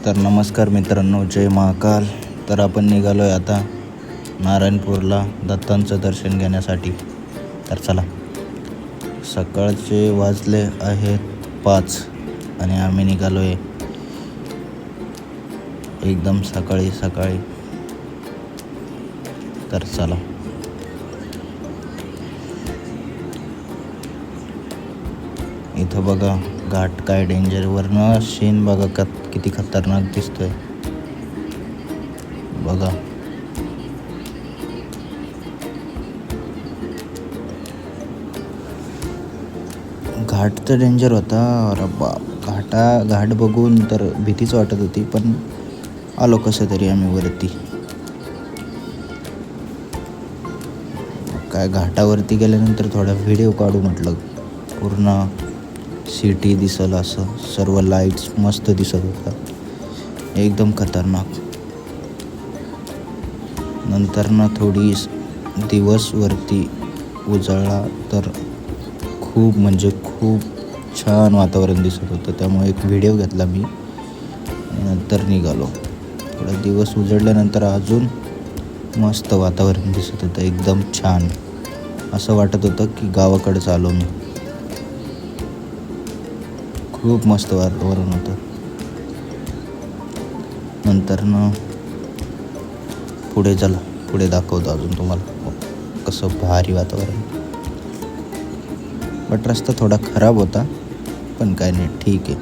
तर नमस्कार मित्रांनो, जय महाकाल. तर आपण निघालो आहे आता नारायणपूरला दत्तांचं दर्शन घेण्यासाठी. तर चला, सकाळचे वाजले आहेत 5 आणि आम्ही निघालो आहे एकदम सकाळी. तर चला, इथं बघा घाट काय डेंजर, वरनं शीन बघा किती खतरनाक दिसतोय बघा. घाट तर डेंजर होता. अरे बाप, घाट बघून तर भीतीच वाटत होती, पण आलो कसं तरी आम्ही वरती. काय घाटावरती गेल्यानंतर थोडा व्हिडिओ काढू म्हटलं. पूर्ण सिटी दिसल असं, सर्व लाईट्स मस्त दिसत होता, एकदम खतरनाक. नंतर ना थोडी दिवस वरती उजळला तर खूप म्हणजे खूप छान वातावरण दिसत होतं. त्यामुळे एक व्हिडिओ घेतला मी, नंतर निघालो. थोडा दिवस उजळल्यानंतर अजून मस्त वातावरण दिसत होतं, एकदम छान. असं वाटत होतं की गावाकडे आलो मी. खूप मस्त वातावरण होतं. नंतर ना पुढे दाखवतो अजून तुम्हाला कसं भारी वातावरण. बट रस्ता थोडा खराब होता, पण काय नाही, ठीक आहे.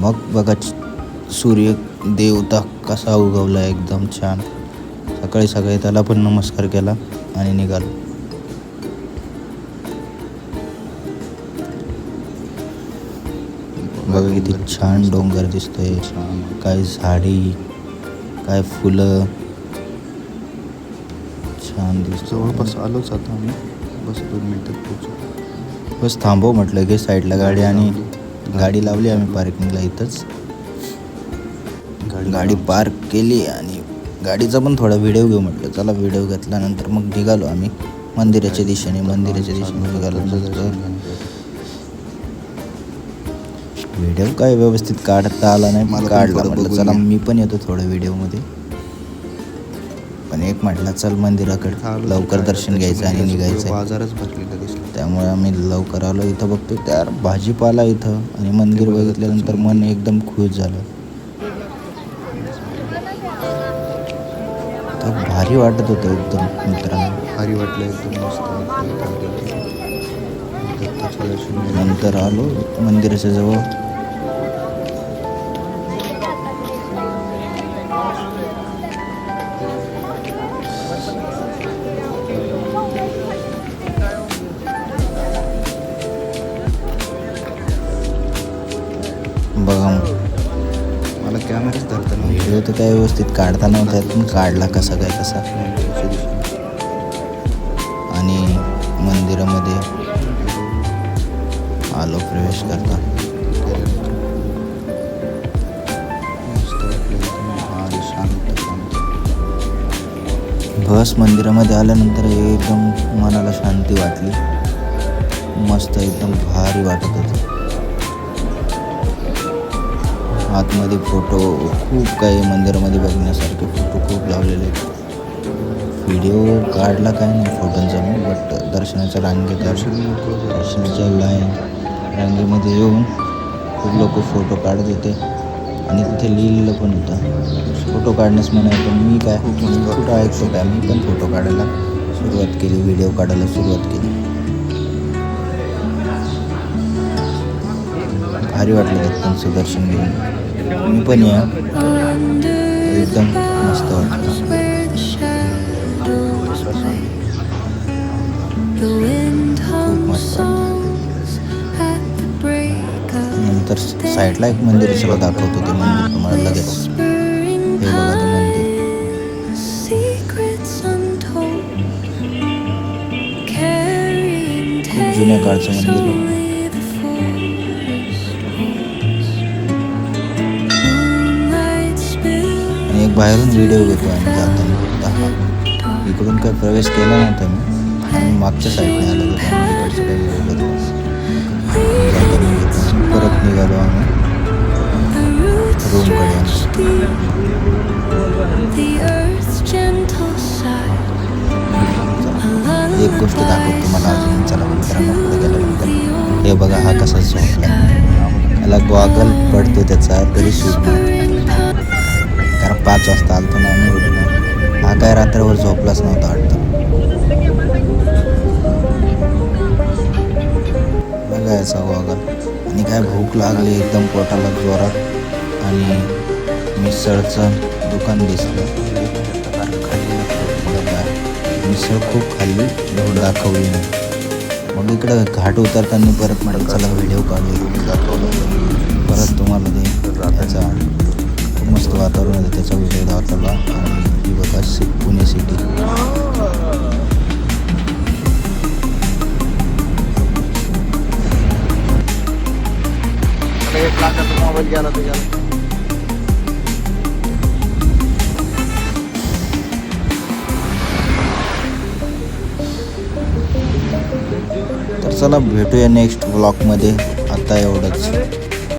मग बघा सूर्य देवता कसा उगवला, एकदम छान. सकाळी त्याला पण नमस्कार केला आणि निघालो. बघा किती छान डोंगर दिसतोय, काय झाडी, काय फुलं, छान दिसतो. जवळपास आलोच आता आम्ही, बस 2 मिनिटात पोहोचू. बस थांबव म्हटलं की साईडला गाडी, आणि गाडी लावली आम्ही पार्किंगला इथंच. गाडी पार्क केली आणि गाडीचा पण थोडा व्हिडिओ घेऊ म्हटलं. चला, व्हिडिओ घेतल्यानंतर मग निघालो आम्ही मंदिराच्या दिशेने निघालो. व्हिडिओ काय व्यवस्थित काढता आला नाही, मला काढला. म्हटलं चला मी पण येतो थोडं व्हिडिओमध्ये. पण एक म्हटलं चल मंदिराकडे लवकर दर्शन घ्यायचं आणि निघायचं. बाजारच भरलेला दिसला, त्यामुळे आम्ही लवकर आलो. इथं बघतो त्यार भाजीपाला इथं, आणि मंदिर बघितल्यानंतर मन एकदम खुश झालं. तर भारी वाटत होतं एकदम मित्रांनो. भारी वाटलं, एकदम मस्त. नंतर आलो मंदिराच्या जवळ. बघा, मला कॅमेराच धरता नाही. व्हिडिओ तर काय व्यवस्थित काढता नव्हता, पण काढला कसा. आणि मंदिरामध्ये आलो प्रवेश करता. बस मंदिरामध्ये आल्यानंतर एकदम मनाला शांती वाटली. मस्त एकदम भारी वाटत होतं. आतमध्ये फोटो खूप काही मंदिरामध्ये बघण्यासारखे फोटो खूप लावलेले आहेत. व्हिडिओ काढला काय नाही फोटोंचा मी, बट दर्शनाच्या रांगेमध्ये येऊन खूप लोक फोटो काढत होते. आणि तिथे लिहिलेलं पण होतं फोटो काढण्यास म्हणा. पण मी काय फोटो ऐकतो काय, मी पण फोटो काढायला सुरुवात केली, व्हिडिओ काढायला सुरुवात केली. भारी वाटलं दत्तांचं दर्शन घेऊन. मी पण या, एकदम मस्त वाटलं. खूप मस्त. नंतर साईडला एक मंदिर सगळं दाखवतो. ते मंदिर तुम्हाला लगेच. हे बघा ते मंदिर, खूप जुन्या काळचं मंदिर आहे. आणि एक बाहेरून व्हिडिओ घेतो आम्ही जाताना. इकडून काय प्रवेश केला नव्हता मी, आणि मागच्या साईडने आलो होतो. इकडचं काही व्हिडिओ घेतो जाताना. गोष्ट दाखवतो तुम्हाला अजून. चला मित्रांनो पुढे गेल्यानंतर हे बघा हा कसा झोपला. याला गॉगल पडतो त्याचा तरी सुद्धा, कारण 5 वाजता आलतो ना आम्ही उठलो. हा काय रात्रभर झोपलाच नव्हता वाटतं. बघा याचा गॉगल. आणि काय भूक लागली एकदम पोटाला जोरात, आणि मिसळचं दुकान दिसलं. बघा मिसळ खूप खाल्ली, एवढं दाखवली नाही. मग इकडं घाट उतरताना परत म्हटलं चला व्हिडिओ काढू, परत तुम्हाला ते त्याचा खूप मस्त वातावरण आहे त्याचा व्हिडिओ दाखवला. आणि ही बघा पुणे सिटी. मोबाईल गेला तर गेला. तर चला भेटूया नेक्स्ट ब्लॉगमध्ये. आता एवढंच.